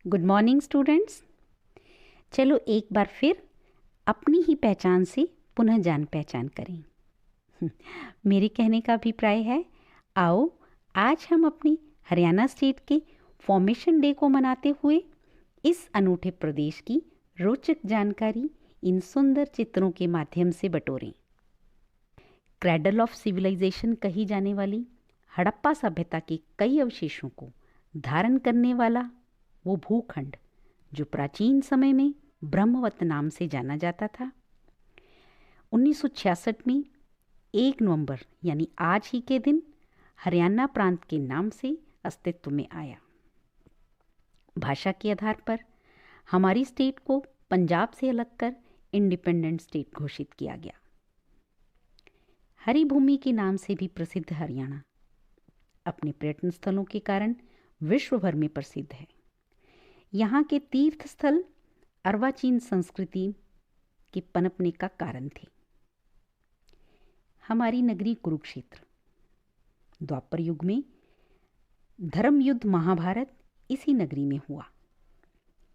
Good morning students. चलो एक बार फिर अपनी ही पहचान से पुनः जान पहचान करें। मेरे कहने का अभिप्राय है, आओ आज हम अपनी हरियाणा स्टेट के फॉर्मेशन डे को मनाते हुए इस अनूठे प्रदेश की रोचक जानकारी इन सुंदर चित्रों के माध्यम से बटोरें। क्रैडल ऑफ सिविलाइजेशन कही जाने वाली हड़प्पा सभ्यता के कई अवशेषों को धारण करने वाला वो भूखंड जो प्राचीन समय में ब्रह्मवत नाम से जाना जाता था, 1966 में 1 नवंबर यानी आज ही के दिन हरियाणा प्रांत के नाम से अस्तित्व में आया। भाषा के आधार पर हमारी स्टेट को पंजाब से अलग कर इंडिपेंडेंट स्टेट घोषित किया गया। हरी भूमि के नाम से भी प्रसिद्ध हरियाणा अपने पर्यटन स्थलों के कारण विश्व भर में प्रसिद्ध है। यहाँ के तीर्थ स्थल अर्वाचीन संस्कृति के पनपने का कारण थे। हमारी नगरी कुरुक्षेत्र, द्वापर युग में धर्म युद्ध महाभारत इसी नगरी में हुआ।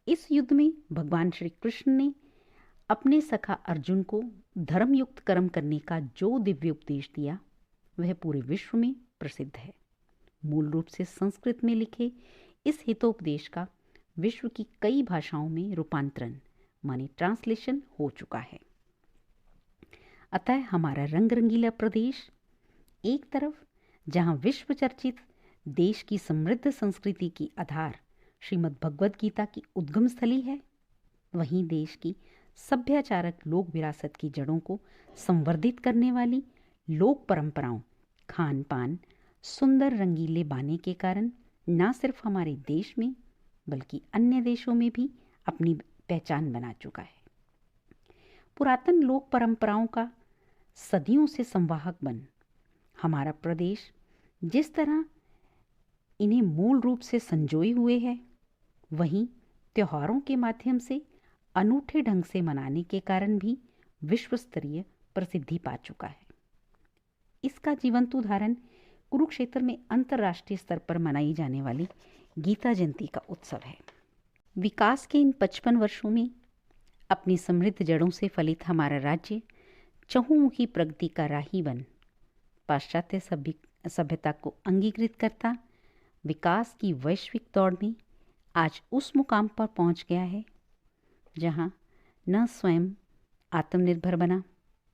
इस युद्ध में भगवान श्री कृष्ण ने अपने सखा अर्जुन को धर्मयुक्त कर्म करने का जो दिव्य उपदेश दिया वह पूरे विश्व में प्रसिद्ध है। मूल रूप से संस्कृत में लिखे इस हितोपदेश का विश्व की कई भाषाओं में रूपांतरण माने ट्रांसलेशन हो चुका है। अतः हमारा रंग रंगीला प्रदेश एक तरफ जहां विश्व चर्चित देश की समृद्ध संस्कृति की आधार श्रीमद् भगवद गीता की उद्गम स्थली है, वहीं देश की सभ्याचारक लोक विरासत की जड़ों को संवर्धित करने वाली लोक परंपराओं, खान पान, सुंदर रंगीले बाने के कारण न सिर्फ हमारे देश में बल्कि अन्य देशों में भी अपनी पहचान बना चुका है। पुरातन लोक परंपराओं का सदियों से संवाहक बन हमारा प्रदेश जिस तरह इन्हें मूल रूप से संजोए हुए है, वहीं त्योहारों के माध्यम से अनूठे ढंग से मनाने के कारण भी विश्व स्तरीय प्रसिद्धि पा चुका है। इसका जीवंत उदाहरण कुरुक्षेत्र में अंतर्राष्ट्रीय स्तर पर मनाई जाने वाली गीता जयंती का उत्सव है। विकास के इन 55 वर्षों में अपनी समृद्ध जड़ों से फलित हमारा राज्य चहुमुखी प्रगति का राही बन पाश्चात्य सभ्यता को अंगीकृत करता विकास की वैश्विक दौड़ में आज उस मुकाम पर पहुंच गया है जहां न स्वयं आत्मनिर्भर बना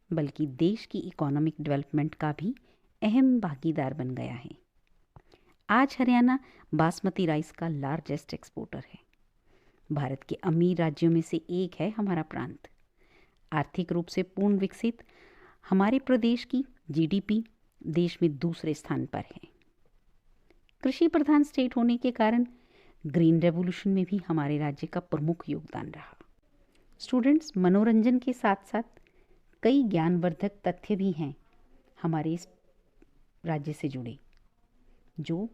बल्कि देश की इकोनॉमिक डेवलपमेंट का भी अहम भागीदार बन गया है। आज हरियाणा बासमती राइस का लार्जेस्ट एक्सपोर्टर है। भारत के अमीर राज्यों में से एक है हमारा प्रांत। आर्थिक रूप से पूर्ण विकसित हमारे प्रदेश की जीडीपी देश में दूसरे स्थान पर है। कृषि प्रधान स्टेट होने के कारण ग्रीन रेवोल्यूशन में भी हमारे राज्य का प्रमुख योगदान रहा। स्टूडेंट्स, मनोरंजन के साथ साथ कई ज्ञानवर्धक तथ्य भी हैं हमारे इस राज्य से जुड़े, जो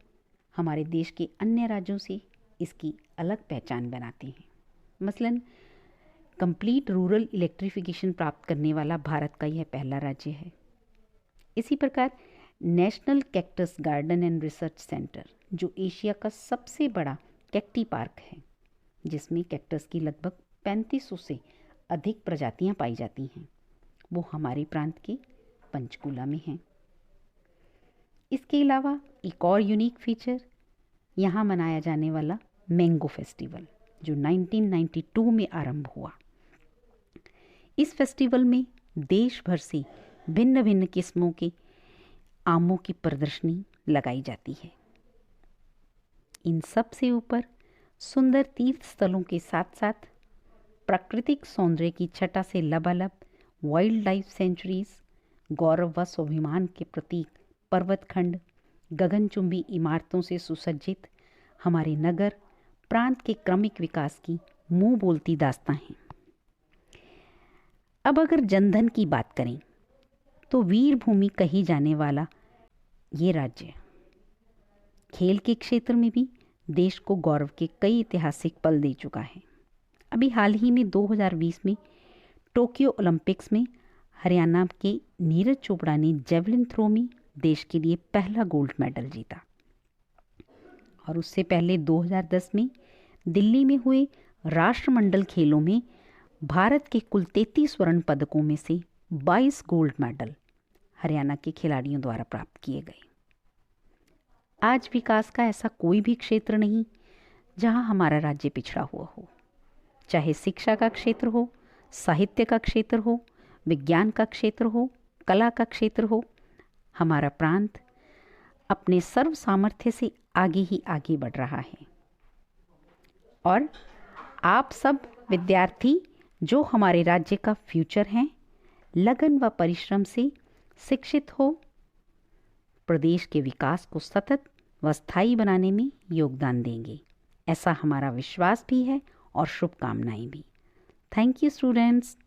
हमारे देश के अन्य राज्यों से इसकी अलग पहचान बनाते हैं। मसलन कंप्लीट रूरल इलेक्ट्रिफिकेशन प्राप्त करने वाला भारत का यह पहला राज्य है। इसी प्रकार national cactus garden and research centre, जो एशिया का सबसे बड़ा कैक्टी पार्क है, जिसमें कैक्टस की लगभग 3500 से अधिक प्रजातियां पाई जाती हैं, वो हमारे प्रांत के पंचकुला में है। इसके अलावा एक और यूनिक फीचर यहाँ मनाया जाने वाला मैंगो फेस्टिवल, जो 1992 में आरंभ हुआ। इस फेस्टिवल में देश भर से भिन्न भिन्न किस्मों के आमों की प्रदर्शनी लगाई जाती है। इन सब से ऊपर सुंदर तीर्थ स्थलों के साथ साथ प्राकृतिक सौंदर्य की छटा से लबालब वाइल्ड लाइफ सेंचुरीज, गौरव व स्वाभिमान के प्रतीक पर्वतखंड, गगनचुंबी इमारतों से सुसज्जित हमारे नगर प्रांत के क्रमिक विकास की मुंह बोलती दास्तां हैं। अब अगर जनधन की बात करें तो वीर भूमि कही जाने वाला ये राज्य खेल के क्षेत्र में भी देश को गौरव के कई ऐतिहासिक पल दे चुका है। अभी हाल ही में 2020 में टोक्यो ओलंपिक्स में हरियाणा के नीरज चोपड़ा ने जेवलिन थ्रो में देश के लिए पहला गोल्ड मेडल जीता और उससे पहले 2010 में दिल्ली में हुए राष्ट्रमंडल खेलों में भारत के कुल 33 स्वर्ण पदकों में से 22 गोल्ड मेडल हरियाणा के खिलाड़ियों द्वारा प्राप्त किए गए। आज विकास का ऐसा कोई भी क्षेत्र नहीं जहां हमारा राज्य पिछड़ा हुआ हो, चाहे शिक्षा का क्षेत्र हो, साहित्य का क्षेत्र हो, विज्ञान का क्षेत्र हो, कला का क्षेत्र हो। हमारा प्रांत अपने सर्व सामर्थ्य से आगे ही आगे बढ़ रहा है। और आप सब विद्यार्थी जो हमारे राज्य का फ्यूचर हैं, लगन व परिश्रम से शिक्षित हो, प्रदेश के विकास को सतत व स्थायी बनाने में योगदान देंगे, ऐसा हमारा विश्वास भी है और शुभकामनाएं भी। Thank you students.